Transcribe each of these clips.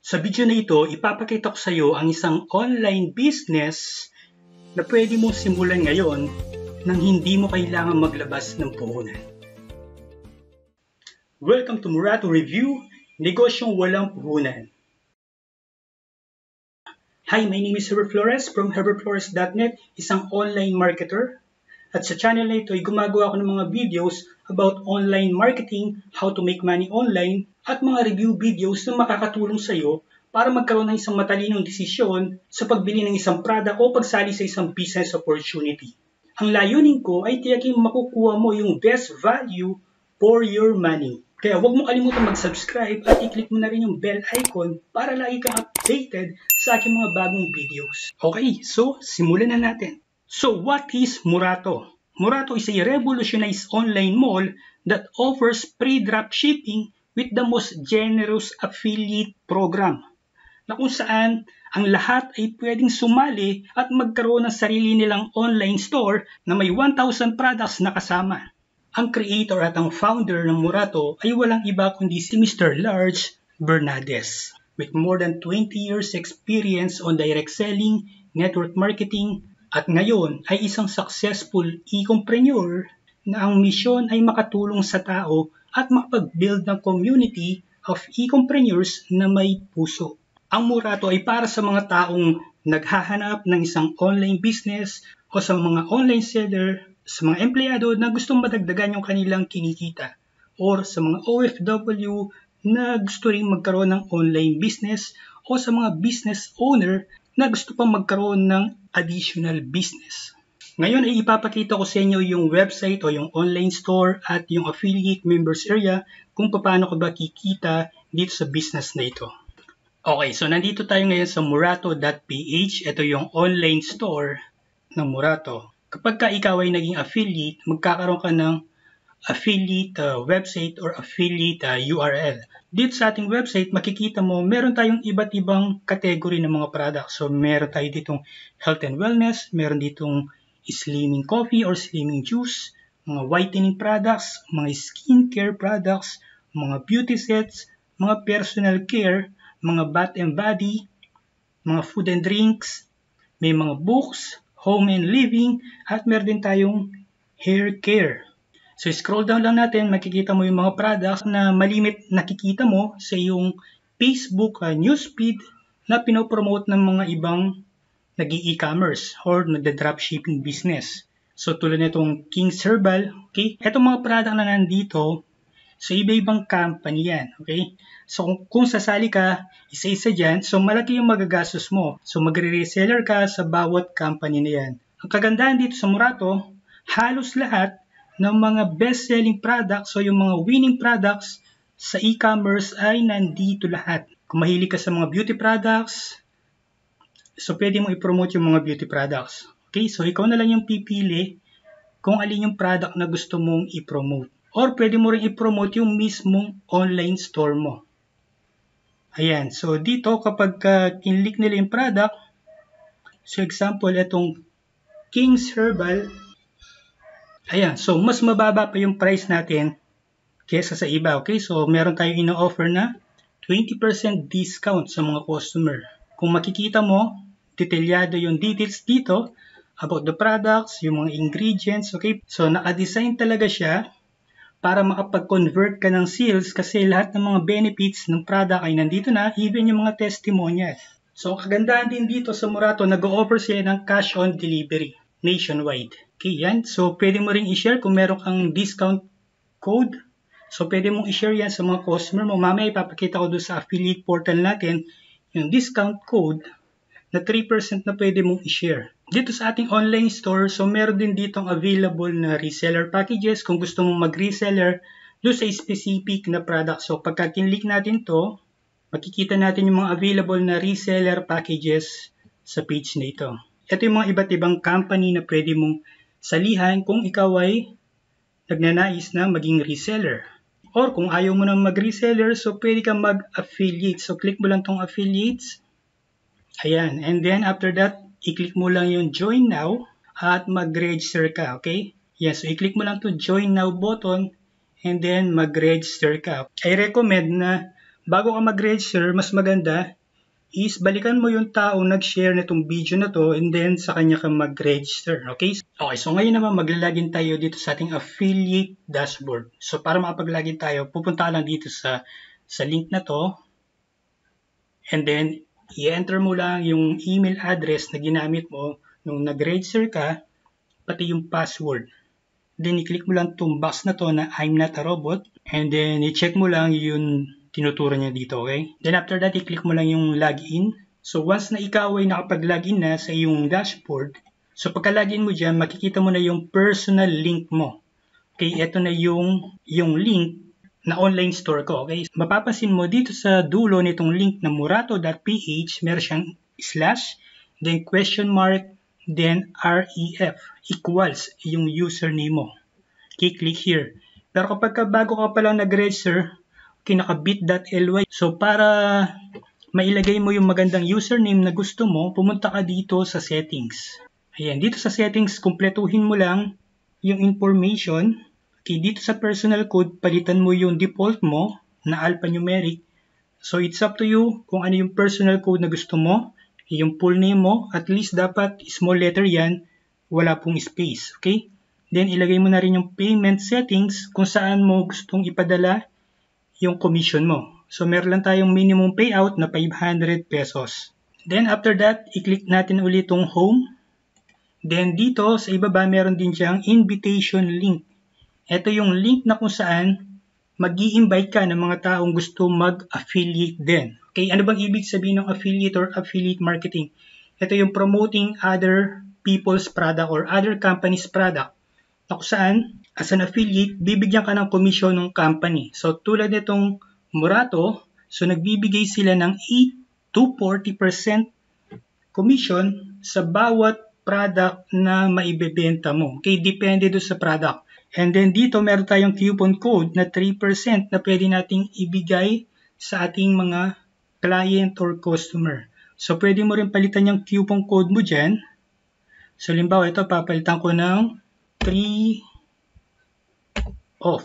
Sa video na ito, ipapakita ko sa iyo ang isang online business na pwede mo simulan ngayon nang hindi mo kailangan maglabas ng puhunan. Welcome to Murato Review, Negosyong Walang Puhunan. Hi, my name is Herbert Flores from herbertflores.net, isang online marketer. At sa channel na ito ay gumagawa ako ng mga videos about online marketing, how to make money online, at mga review videos na makakatulong sa iyo para magkaroon ng isang matalinong desisyon sa pagbili ng isang product o pagsali sa isang business opportunity. Ang layunin ko ay tiyaking makukuha mo yung best value for your money. Kaya huwag mo kalimutan mag-subscribe at i-click mo na rin yung bell icon para lagi kang updated sa aking mga bagong videos. Okay, so simulan na natin. So what is Murato? Murato is a revolutionized online mall that offers free dropshipping with the most generous affiliate program, na kung saan ang lahat ay pwedeng sumali at magkaroon ng sarili nilang online store na may 1,000 products na kasama. Ang creator at ang founder ng Murato ay walang iba kundi si Mr. Large Bernades. With more than 20 years experience on direct selling, network marketing, at ngayon ay isang successful e-compreneur na ang misyon ay makatulong sa tao at makapag-build ng community of e-compreneurs na may puso. Ang Murato ay para sa mga taong naghahanap ng isang online business o sa mga online seller, sa mga empleyado na gustong madagdagan yung kanilang kinikita, or sa mga OFW na gusto rin magkaroon ng online business o sa mga business owner na gusto pang magkaroon ng additional business. Ngayon ay ipapakita ko sa inyo yung website o yung online store at yung affiliate members area kung paano ko ba kikita dito sa business na ito. Okay, so nandito tayo ngayon sa murato.ph. Ito yung online store ng Murato. Kapag ka ikaw ay naging affiliate, magkakaroon ka ng affiliate website or affiliate URL. Dito sa ating website, makikita mo meron tayong iba't ibang category ng mga products. So meron tayo ditong health and wellness, meron ditong slimming coffee or slimming juice, mga whitening products, mga skincare products, mga beauty sets, mga personal care, mga bath and body, mga food and drinks, may mga books, home and living, at meron din tayong hair care. So scroll down lang natin, makikita mo yung mga products na malimit nakikita mo sa iyong Facebook newsfeed na pinopromote ng mga ibang nag-e-commerce or nagda-dropshipping business. So tulad nitong King's Herbal, okay? Etong mga product na nandito, so iba-ibang company yan, okay? So kung sasali ka, isa-isa dyan, so malaki yung magagastos mo. So magre-reseller ka sa bawat company na yan. Ang kagandahan dito sa Murato, halos lahat ng mga best-selling products o yung mga winning products sa e-commerce ay nandito lahat. Kung mahilig ka sa mga beauty products, so pwede mo i-promote yung mga beauty products. Okay, so ikaw na lang yung pipili kung alin yung product na gusto mong i-promote. Or pwede mo rin i-promote yung mismong online store mo. Ayan, so dito kapag kinlik nila yung product, so example, itong King's Herbal, ayan, so mas mababa pa yung price natin kesa sa iba, okay? So meron tayong ino-offer na 20% discount sa mga customer. Kung makikita mo, detalyado yung details dito about the products, yung mga ingredients, okay? So naka-design talaga siya para makapag-convert ka ng sales kasi lahat ng mga benefits ng product ay nandito na, even yung mga testimonials. So kagandahan din dito sa Murato, nag-o-offer sila ng cash on delivery nationwide. Okay, yan. So pwede mo rin i-share kung meron kang discount code. So pwede mong i-share yan sa mga customer mo. Mamaya ipapakita ko doon sa affiliate portal natin yung discount code na 3% na pwede mong i-share. Dito sa ating online store, so meron din ditong available na reseller packages kung gusto mong mag-reseller doon sa specific na product. So pagka kinlik natin to, makikita natin yung mga available na reseller packages sa page na ito. Ito yung mga iba't ibang company na pwede mong salihan kung ikaw ay nagnanais na maging reseller. Or kung ayaw mo na mag-reseller, so pwede kang mag-affiliate. So click mo lang tong affiliates. Ayan, and then after that, i-click mo lang yung join now at mag-register ka, okay? Yes, so i-click mo lang to join now button and then mag-register ka. I recommend na bago ka mag-register, mas maganda is balikan mo yung tao nag-share nitong video na to and then sa kanya ka mag-register. Okay? Okay, so ngayon naman maglalagin tayo dito sa ating affiliate dashboard. So para makapag-login tayo, pupunta lang dito sa link na to and then i-enter mo lang yung email address na ginamit mo nung nag-register ka, pati yung password. Then i-click mo lang itong box na to na I'm not a robot and then i-check mo lang yung tinuturo niya dito, okay? Then after that, i-click mo lang yung login. So once na ikaw ay nakapag-login na sa iyong dashboard, so pagka-login mo dyan, makikita mo na yung personal link mo. Okay, ito na yung link na online store ko, okay? Mapapansin mo dito sa dulo nitong link na murato.ph, meron siyang slash, then question mark, then ref equals yung username mo. Okay, click here. Pero kapag bago ka pa lang nag-register, naka-bit.ly. So para mailagay mo yung magandang username na gusto mo, pumunta ka dito sa settings. Ayan, dito sa settings, kumpletuhin mo lang yung information. Okay, dito sa personal code, palitan mo yung default mo na alphanumeric. So it's up to you kung ano yung personal code na gusto mo. Yung full name mo, at least dapat small letter yan, wala pong space. Okay? Then ilagay mo na rin yung payment settings kung saan mo gustong ipadala yung commission mo. So meron lang tayong minimum payout na 500 pesos. Then after that, i-click natin ulit tong home. Then dito sa ibaba meron din siyang invitation link. Ito yung link na kung saan mag-i-invite ka ng mga taong gusto mag-affiliate din. Okay, ano bang ibig sabihin ng affiliate or affiliate marketing? Ito yung promoting other people's product or other company's product. Na kung saan, as an affiliate, bibigyan ka ng commission ng company. So, tulad nitong Murato, so nagbibigay sila ng 8 to 40% commission sa bawat product na maibebenta mo. Okay, depende doon sa product. And then dito, meron tayong coupon code na 3% na pwede nating ibigay sa ating mga client or customer. So, pwede mo rin palitan yung coupon code mo dyan. So, limbawa, ito, papalitan ko ng 3 off.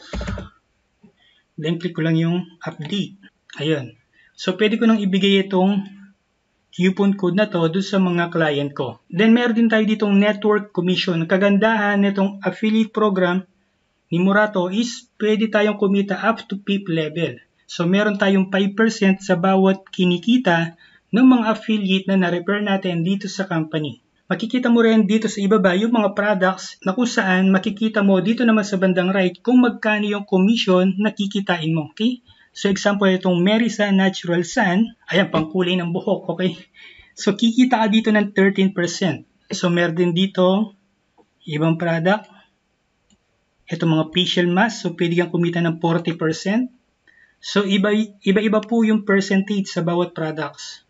Then click ko lang yung update. Ayun. So pwede ko nang ibigay itong coupon code na to doon sa mga client ko. Then meron din tayo ditong network commission. Kagandahan nitong affiliate program ni Murato is pwede tayong kumita up to PIP level. So meron tayong 5% sa bawat kinikita ng mga affiliate na na-refer natin dito sa company. Makikita mo rin dito sa ibaba yung mga products na kung saan makikita mo dito naman sa bandang right kung magkano yung commission na kikitain mo. Okay? So example itong Merisa Natural Sun, ayan, pangkulay ng buhok. Okay? So kikita ka dito ng 13%. So meron din dito ibang product. Ito mga facial mask, so pwede kang kumita ng 40%. So iba-iba po yung percentage sa bawat products.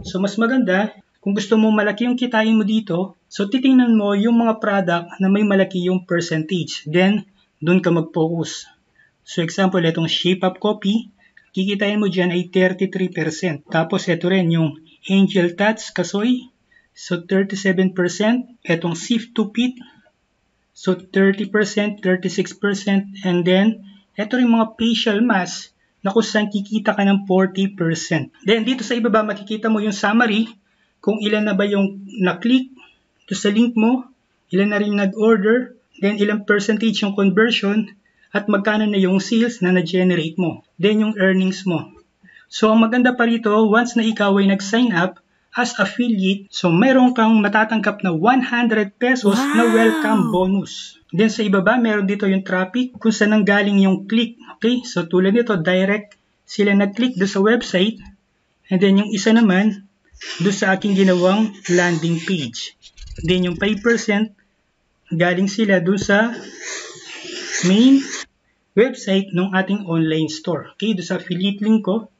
So mas maganda, kung gusto mo malaki yung kitain mo dito, so titingnan mo yung mga product na may malaki yung percentage. Then, doon ka mag-focus. So example, itong Shape Up Coffee, kikitain mo dyan ay 33%. Tapos ito rin yung Angel Touch Kasoy, so 37%. Itong Sift to Pit, so 30%, 36%. And then, ito rin mga facial mask na kung saan kikita ka ng 40%. Then, dito sa ibaba, makikita mo yung summary kung ilan na ba yung na-click to sa link mo, ilan na rin nag-order, then ilang percentage yung conversion, at magkano na yung sales na na-generate mo, then yung earnings mo. So, ang maganda pa rito, once na ikaw ay nag-sign up as affiliate, so meron kang matatanggap na 100 pesos na welcome bonus. Then sa ibaba, meron dito yung traffic kung saan nanggaling yung click. Okay, so tulad nito, direct sila nag-click doon sa website, and then yung isa naman, doon sa aking ginawang landing page. Then yung 5% galing sila doon sa main website ng ating online store. Okay, doon sa affiliate link ko.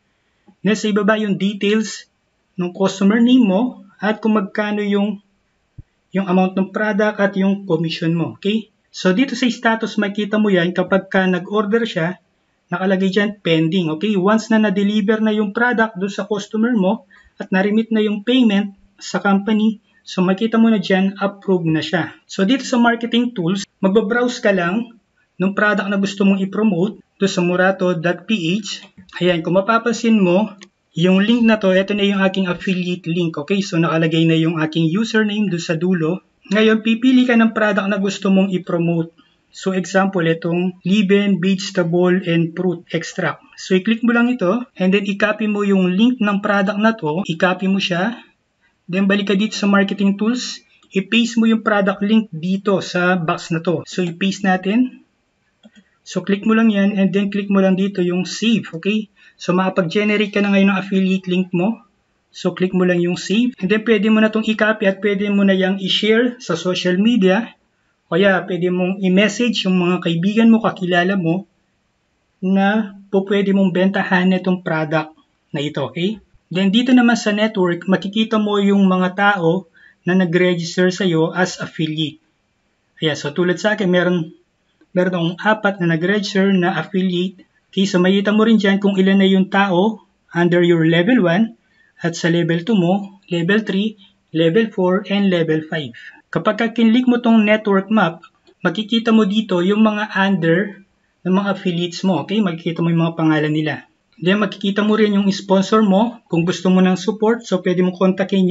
Nasa ibaba yung details ng customer name mo at kung magkano yung amount ng product at yung commission mo. Okay, so dito sa status makita mo yan kapag ka nag-order siya, nakalagay dyan pending. Okay, once na na-deliver na yung product doon sa customer mo at na-remit na yung payment sa company, so makita mo na dyan, approved na siya. So dito sa marketing tools, magbabrowse ka lang ng product na gusto mong i-promote, doon sa murato.ph. Ayan, kung mapapansin mo, yung link na to, ito na yung aking affiliate link. Okay, so nakalagay na yung aking username doon sa dulo. Ngayon, pipili ka ng product na gusto mong i-promote. So example, itong Liben Vegetable and Fruit Extract. So i-click mo lang ito, and then i-copy mo yung link ng product na to. I-copy mo siya. Then balik ka dito sa marketing tools. I-paste mo yung product link dito sa box na to. So i-paste natin. So click mo lang yan, and then click mo lang dito yung save. Okay? So makapag-generate ka na ngayon ng affiliate link mo. So click mo lang yung save. And then pwede mo na itong i-copy at pwede mo na yung i-share sa social media. Kaya pwede mong i-message yung mga kaibigan mo, kakilala mo na pwede mong bentahan itong product na ito. Okay? Then dito naman sa network, makikita mo yung mga tao na nag-register sa'yo as affiliate. Ayan, so tulad sa akin, meron akong 4 na nag-register na affiliate. Okay, so makita mo rin dyan kung ilan na yung tao under your level 1 at sa level 2 mo, level 3, level 4, and level 5. Kapag kinlik mo tong network map, makikita mo dito yung mga under ng mga affiliates mo. Okay, makikita mo yung mga pangalan nila. Then makikita mo rin yung sponsor mo. Kung gusto mo ng support, so pwede mo kontakin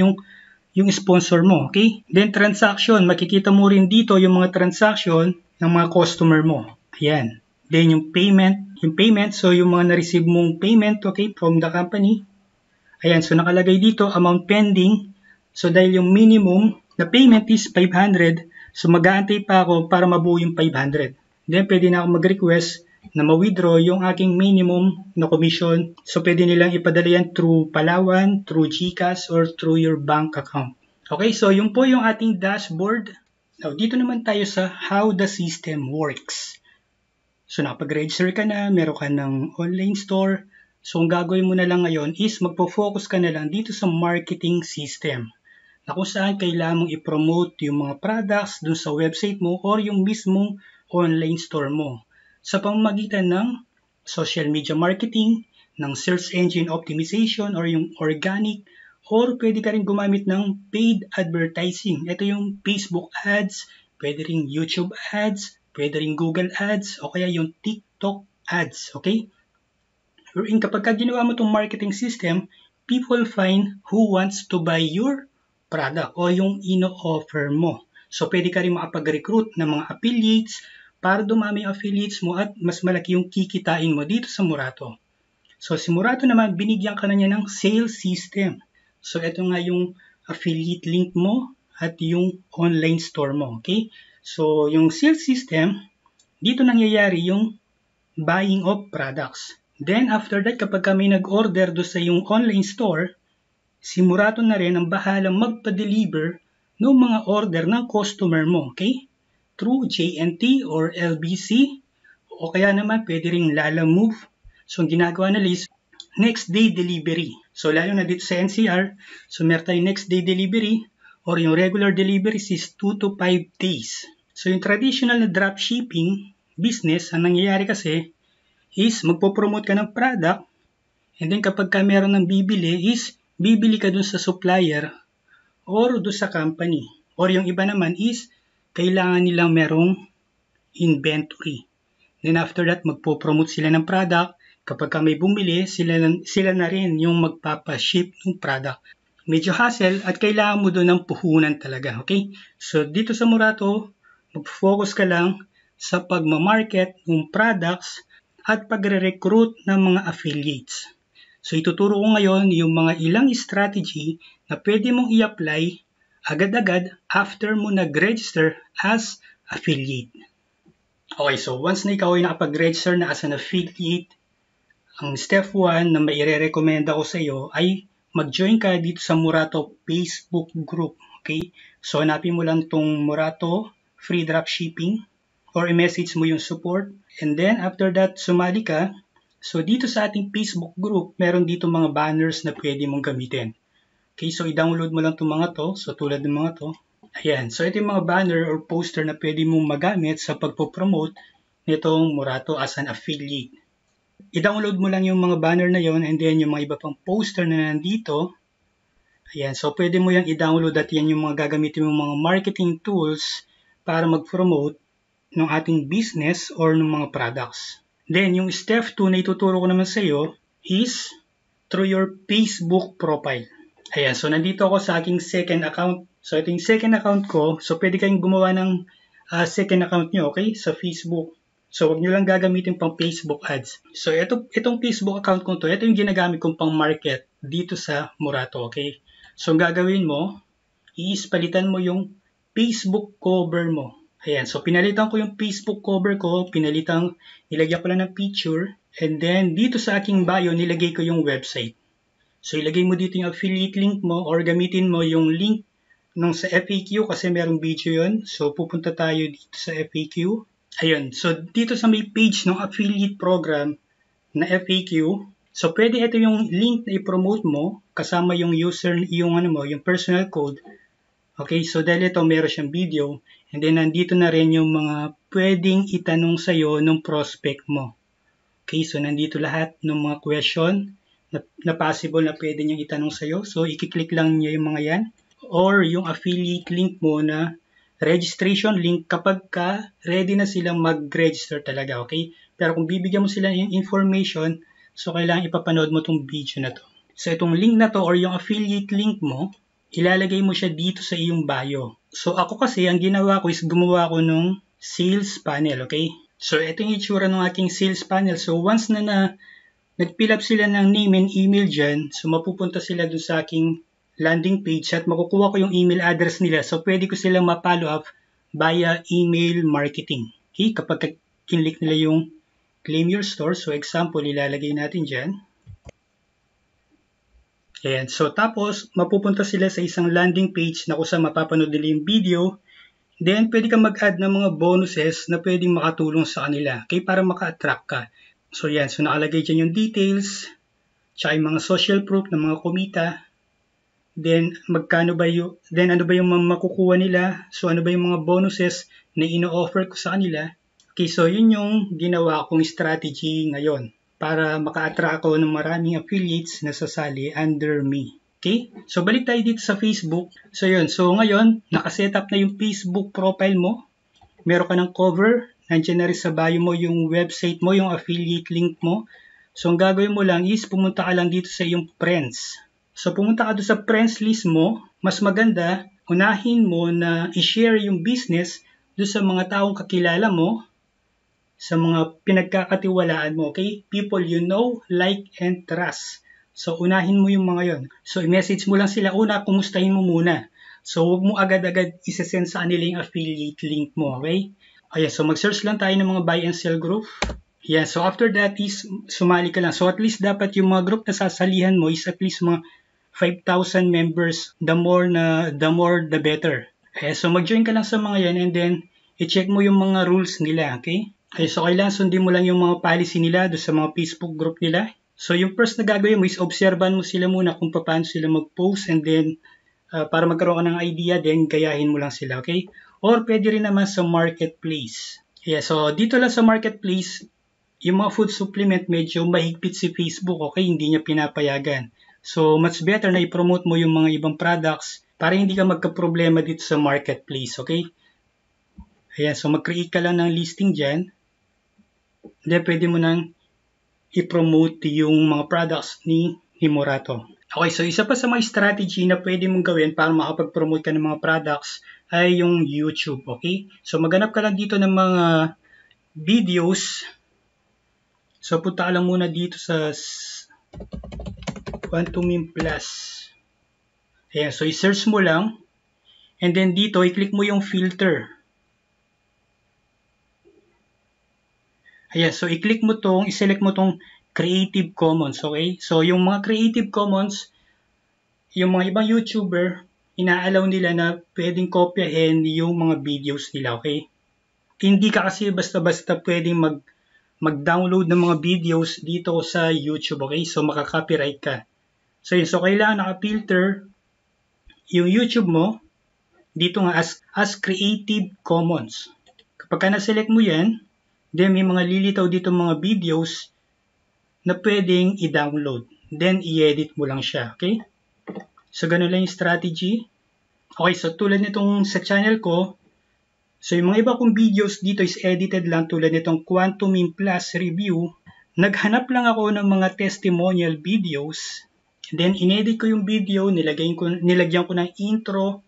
yung sponsor mo. Okay, then transaction, makikita mo rin dito yung mga transaction ng mga customer mo. Ayan. Then yung payment, so yung mga na-receive mong payment, okay, from the company. Ayan, so nakalagay dito, amount pending. So dahil yung minimum na payment is 500, so mag-aantay pa ako para mabuo yung 500. Then pwede na ako mag-request na ma-withdraw yung aking minimum na commission. So pwede nilang ipadala yan through Palawan, through GCash, or through your bank account. Okay, so yun po yung ating dashboard. Now, dito naman tayo sa how the system works. So, nakapag-register ka na, meron ka ng online store. So, ang gagawin mo na lang ngayon is magpo-focus ka na lang dito sa marketing system. Na kung saan kailangan mong i-promote yung mga products dun sa website mo or yung mismong online store mo. Sa pamamagitan ng social media marketing, ng search engine optimization or yung organic, or pwede ka rin gumamit ng paid advertising. Ito yung Facebook ads, pwede rin YouTube ads, pwede rin Google ads, o kaya yung TikTok ads. Okay? Wherein kapag ginawa mo itong marketing system, people find who wants to buy your product o yung ino-offer mo. So pwede ka rin makapag-recruit ng mga affiliates para dumami yung affiliates mo at mas malaki yung kikitain mo dito sa Murato. So si Murato naman, binigyan ka na niya ng sales system. So ito nga yung affiliate link mo at yung online store mo. Okay? So yung sales system, dito nangyayari yung buying of products. Then after that, kapag kami nag-order do sa yung online store, si Murato na rin ang bahalang magpa-deliver ng mga order ng customer mo. Okay? Through JNT or LBC, o kaya naman pwede ring Lalamove. So ang ginagawa nila is next day delivery. So lalo na dito sa NCR, so meron tayong next day delivery or yung regular deliveries is 2 to 5 days. So yung traditional na dropshipping business, ang nangyayari kasi is magpo-promote ka ng product, and then kapag ka meron ng bibili is bibili ka dun sa supplier or dun sa company. Or yung iba naman is kailangan nilang merong inventory. Then after that, magpo-promote sila ng product. Kapag ka may bumili, sila na rin yung magpapaship ng product. Medyo hassle at kailangan mo doon ng puhunan talaga. Okay? So dito sa Murato, mag-focus ka lang sa pagmamarket ng products at pagre-recruit ng mga affiliates. So ituturo ko ngayon yung mga ilang strategy na pwede mong i-apply agad-agad after mo nag-register as affiliate. Okay, so once na ikaw ay nakapag-register na as an affiliate, ang step 1 na maire-recommend ako sa iyo ay mag-join ka dito sa Murato Facebook group. Okay? So hanapin mo lang tong Murato Free Dropshipping or i-message mo yung support. And then after that, sumali ka. So dito sa ating Facebook group, meron dito mga banners na pwede mong gamitin. Okay, so i-download mo lang itong mga to. So tulad ng mga to. Ayan, so ito yung mga banner or poster na pwede mong magamit sa pagpo-promote nitong Murato as an affiliate. I-download mo lang yung mga banner na yon, and then yung mga iba pang poster na nandito. Ayan, so pwede mo yung i-download at yan yung mga gagamitin mong mga marketing tools para mag-promote ng ating business or ng mga products. Then, yung step 2 na ituturo ko naman sa iyo is through your Facebook profile. Ayan, so nandito ako sa aking second account. So, ito yung second account ko. So, pwede kayong gumawa ng second account nyo, okay? Sa Facebook. So, huwag nyo lang gagamitin pang Facebook ads. So, itong Facebook account ko to, ito yung ginagamit kong pang market dito sa Murato, okay? So, ang gagawin mo, is palitan mo yung Facebook cover mo. Ayan, so pinalitan ko yung Facebook cover ko, nilagyan ko lang ng picture, and then dito sa aking bio, nilagay ko yung website. So ilagay mo dito yung affiliate link mo or gamitin mo yung link nung sa FAQ kasi merong video yun. So pupunta tayo dito sa FAQ. Ayun, so dito sa may page ng affiliate program na FAQ, so pwede ito yung link na i-promote mo kasama yung user, yung personal code. Okay, so dahil ito meron siyang video, and then nandito na rin yung mga pwedeng itanong sa'yo ng prospect mo. Okay, so nandito lahat ng mga question na possible na pwede niyang itanong sa'yo. So, i-click lang niya yung mga yan. Or yung affiliate link mo na registration link kapag ka ready na silang mag-register talaga, okay? Pero kung bibigyan mo sila yung information, so kailangan ipapanood mo itong video na to. So, itong link na to or yung affiliate link mo, ilalagay mo siya dito sa iyong bio. So, ako kasi, ang ginawa ko is gumawa ko ng sales panel, okay? So, ito yung itsura ng aking sales panel. So, once na nag-fill up sila ng name and email dyan, so mapupunta sila dun sa aking landing page at makukuha ko yung email address nila. So, pwede ko silang ma-follow up via email marketing. Okay? Kapag kinlik nila yung claim your store, so example, ilalagay natin dyan. Ayan. So, tapos, mapupunta sila sa isang landing page na kung saan mapapanood nila yung video. Then, pwede ka mag-add ng mga bonuses na pwedeng makatulong sa kanila. Okay? Para maka-attract ka. So, yan. So, nakalagay dyan yung details, tsaka yung mga social proof ng mga kumita. Then, ano ba yung makukuha nila? So, ano ba yung mga bonuses na ino-offer ko sa kanila? Okay, so yun yung ginawa kong strategy ngayon para maka-attract ako ng maraming affiliates na sasali under me. Okay? So, balik tayo dito sa Facebook. So, yun. So, ngayon, nakaset up na yung Facebook profile mo. Meron ka ng cover. Nandiyan na rin sa bio mo yung website mo, yung affiliate link mo. So, ang gagawin mo lang is pumunta ka lang dito sa iyong friends. So, pumunta ka doon sa friends list mo. Mas maganda, unahin mo na i-share yung business doon sa mga taong kakilala mo, sa mga pinagkakatiwalaan mo, okay? People you know, like, and trust. So, unahin mo yung mga yon. So, i-message mo lang sila. Una, kumustahin mo muna. So, huwag mo agad-agad isesend sa kanila yung affiliate link mo, okay? Ayan, so mag-search lang tayo ng mga buy and sell group. Ayan, so after that is, sumali ka lang. So, at least dapat yung mga group na sasalihan mo is at least mga 5,000 members. The more, the better. Ayan, so mag-join ka lang sa mga yan and then, i-check mo yung mga rules nila, okay? Okay, so kailangan sundin mo lang yung mga policy nila doon sa mga Facebook group nila. So yung first na gagawin mo is obserban mo sila muna kung paano sila mag-post and then para magkaroon ka ng idea, then gayahin mo lang sila, okay? Or pwede rin naman sa marketplace. Yeah, so dito lang sa marketplace, yung mga food supplement medyo mahigpit si Facebook, okay? Hindi niya pinapayagan. So much better na i-promote mo yung mga ibang products para hindi ka magka-problema dito sa marketplace, okay? Ayan, so mag-create ka lang ng listing dyan. Then, pwede mo nang i-promote yung mga products ni Murato. Okay, so isa pa sa mga strategy na pwede mong gawin para makapag-promote ka ng mga products ay yung YouTube, okay? So, maghanap ka lang dito ng mga videos. So, punta ka lang muna dito sa Quantumim Plus. Ayan, so i-search mo lang. And then dito, i-click mo yung filter. Ayan, so i-select mo tong Creative Commons, okay? So, yung mga Creative Commons, yung mga ibang YouTuber, inaalaw nila na pwedeng kopyahin yung mga videos nila, okay? Hindi ka kasi basta-basta pwedeng mag-download ng mga videos dito sa YouTube, okay? So, makaka-copyright ka. So, yun. So, kailangan naka-filter yung YouTube mo dito nga as Creative Commons. Kapag ka na-select mo yan, then may mga lilitaw dito mga videos na pwedeng i-download. Then, i-edit mo lang siya, okay? So, ganun lang yung strategy. Okay, so tulad nitong sa channel ko, So yung mga iba kong videos dito is edited lang tulad nitong Quantum Meme Plus review. Naghanap lang ako ng mga testimonial videos. Then inedit ko yung video, nilagyan ko ng intro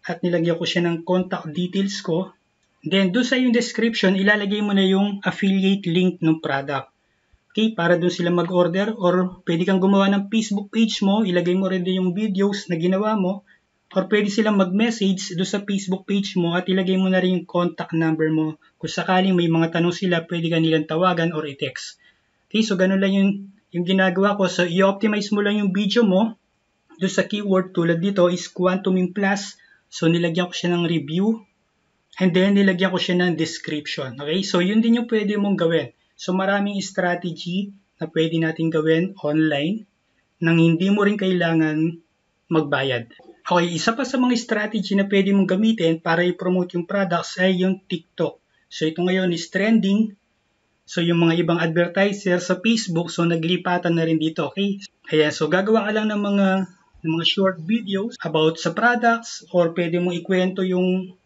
at nilagyan ko siya ng contact details ko. Then doon sa yung description, ilalagay mo na yung affiliate link ng product. Okay, para doon sila mag-order, or pwede kang gumawa ng Facebook page mo, ilagay mo rin din yung videos na ginawa mo, or pwede silang mag-message doon sa Facebook page mo at ilagay mo na rin yung contact number mo. Kung sakaling may mga tanong sila, pwede ka nilang tawagan or i-text. Okay, so ganun lang yung ginagawa ko. So i-optimize mo lang yung video mo doon sa keyword. Tulad dito is Quantum Meme Plus. So nilagyan ko siya ng review and then nilagyan ko siya ng description. Okay, so yun din yung pwede mong gawin. So maraming strategy na pwede natin gawin online nang hindi mo rin kailangan magbayad. Okay, isa pa sa mga strategy na pwede mong gamitin para i-promote yung products ay yung TikTok. So ito ngayon is trending. So yung mga ibang advertiser sa Facebook, so naglipatan na rin dito, okay? Ayan, so gagawa ka lang ng mga short videos about sa products, or pwede mong ikwento yung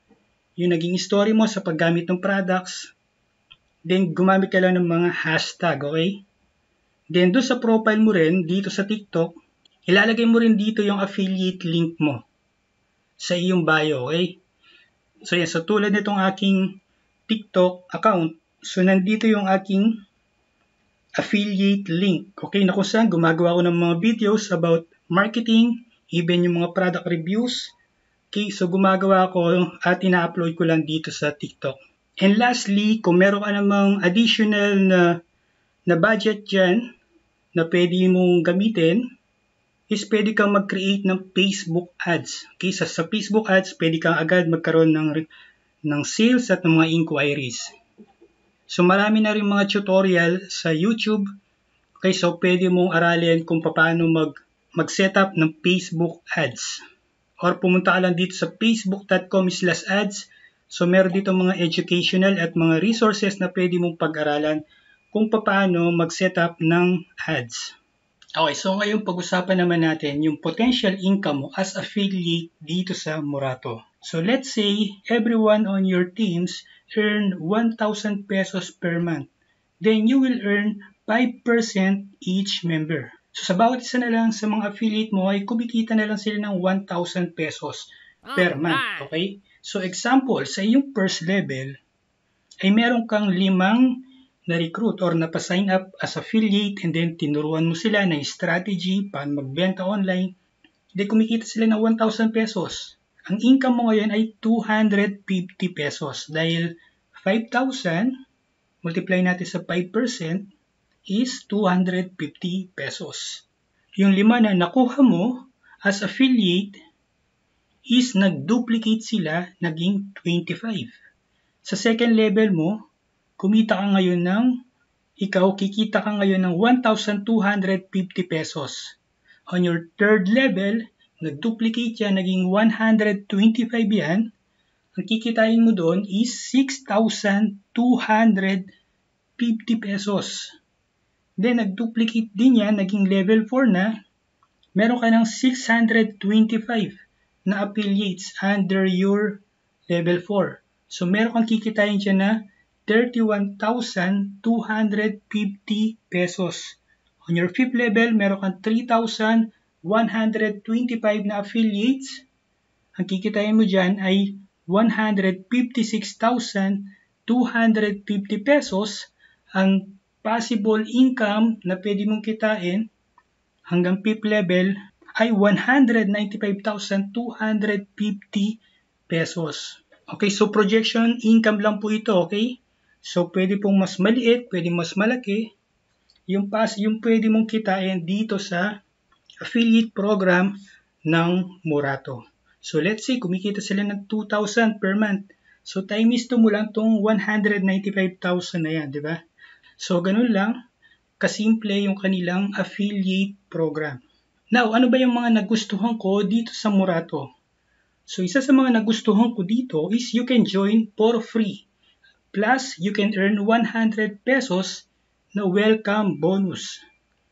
naging story mo sa paggamit ng products. Then, gumamit ka lang ng mga hashtag, okay? Then, doon sa profile mo rin, dito sa TikTok, ilalagay mo rin dito yung affiliate link mo sa iyong bio, okay? So, yan. So, tulad nitong aking TikTok account, so, nandito yung aking affiliate link, okay? Na kung saan, gumagawa ko ng mga videos about marketing, even yung mga product reviews, okay? So, gumagawa ko at ina-upload ko lang dito sa TikTok. And lastly, kung meron ka namang additional na budget dyan na pwede mong gamitin, is pwede kang mag-create ng Facebook ads. Okay, sa Facebook ads, pwede kang agad magkaroon ng sales at ng mga inquiries. So marami na rin mga tutorial sa YouTube. Okay, so pwede mong aralin kung paano mag-setup ng Facebook ads. Or pumunta ka lang dito sa facebook.com/ads. So meron dito mga educational at mga resources na pwede mong pag-aralan kung paano mag-setup ng ads. Okay, so ngayon pag-usapan naman natin yung potential income mo as affiliate dito sa Morato. So let's say everyone on your teams earn 1,000 pesos per month. Then you will earn 5% each member. So sa bawat isa na lang sa mga affiliate mo ay kumikita na lang sila ng 1,000 pesos per month. Okay? So example, sa iyong first level ay meron kang 5 na-recruit or napasign up as affiliate, and then tinuruan mo sila ng strategy paano magbenta online. Then kumikita sila ng 1,000 pesos. Ang income mo ngayon ay 250 pesos dahil 5,000 multiply natin sa 5% is 250 pesos. Yung 5 na nakuha mo as affiliate is nag-duplicate sila, naging 25. Sa second level mo, kikita ka ngayon ng 1,250 pesos. On your third level, nag-duplicate yan, naging 125 yan. Ang kikitain mo doon is 6,250 pesos. Then, nag-duplicate din yan, naging level 4 na. Meron ka ng 625 na affiliates under your level 4. So, meron kang kikitain dyan na 31,250 pesos. On your fifth level, meron kang 3,125 na affiliates. Ang kikitain mo dyan ay 156,250 pesos. Ang possible income na pwede mong kitain hanggang fifth level ay 195,250 pesos. Okay, so projection income lang po ito, okay? So pwede pong mas maliit, pwede mas malaki. Yung pwede mong kitain dito sa affiliate program ng Morato. So let's say kumikita sila ng 2,000 per month. So times 2 mo lang tong 195,000 na yan, di ba? So ganun lang kasimple yung kanilang affiliate program. Now, ano ba yung mga nagustuhan ko dito sa Morato? So, isa sa mga nagustuhan ko dito is you can join for free. Plus, you can earn 100 pesos na welcome bonus.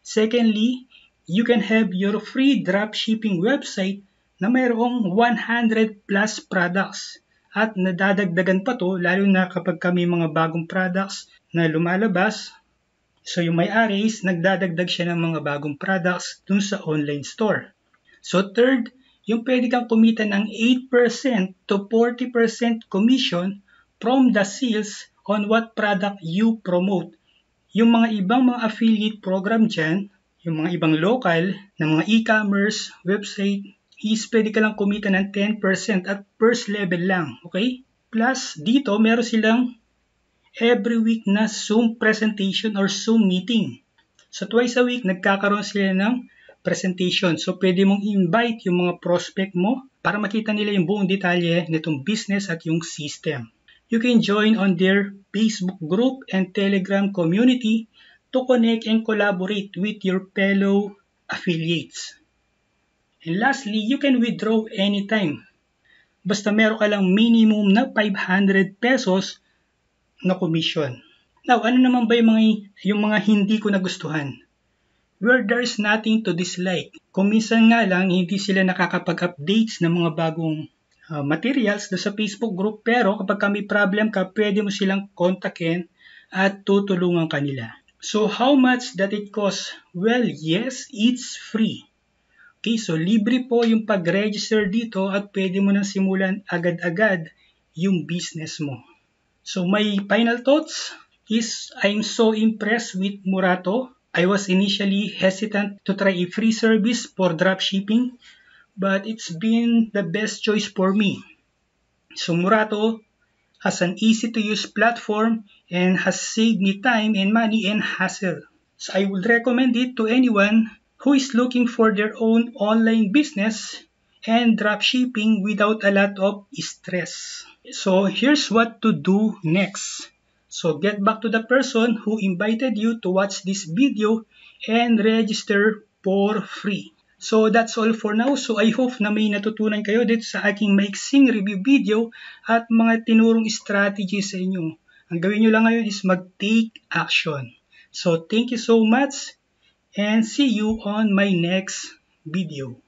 Secondly, you can have your free dropshipping website na mayroong 100 plus products. at nadadagdagan pa to lalo na kapag may mga bagong products na lumalabas. So yung may-ari is nagdadagdag siya ng mga bagong products dun sa online store. So third, yung pwede kang kumita ng 8% to 40% commission from the sales on what product you promote. Yung mga ibang mga affiliate program dyan, yung mga ibang local na mga e-commerce, website, is pwede ka lang kumita ng 10% at first level lang, okay? Plus, dito meron silang every week na Zoom presentation or Zoom meeting. So twice a week, nagkakaroon sila ng presentation. So pwede mong invite yung mga prospect mo para makita nila yung buong detalye nitong business at yung system. You can join on their Facebook group and Telegram community to connect and collaborate with your fellow affiliates. And lastly, you can withdraw anytime. Basta meron ka lang minimum na 500 pesos na commission. Now, ano naman ba yung mga hindi ko nagustuhan? Where there is nothing to dislike. Kung minsan nga lang, hindi sila nakakapag-updates ng mga bagong materials sa Facebook group, pero kapag may problem ka, pwede mo silang kontakin at tutulungan kanila. So, how much that it costs? Well, yes, it's free. Okay, so libre po yung pag-register dito at pwede mo nang simulan agad-agad yung business mo. So, my final thoughts is I'm so impressed with Murato. I was initially hesitant to try a free service for dropshipping, but it's been the best choice for me. So, Murato has an easy-to-use platform and has saved me time and money and hassle. So I would recommend it to anyone who is looking for their own online business and dropshipping without a lot of stress. So here's what to do next. So get back to the person who invited you to watch this video and register for free. So that's all for now. So I hope na may natutunan kayo dito sa aking maiksing review video at mga tinurong strategy sa inyo. Ang gawin nyo lang ngayon is mag-take action. So thank you so much and see you on my next video.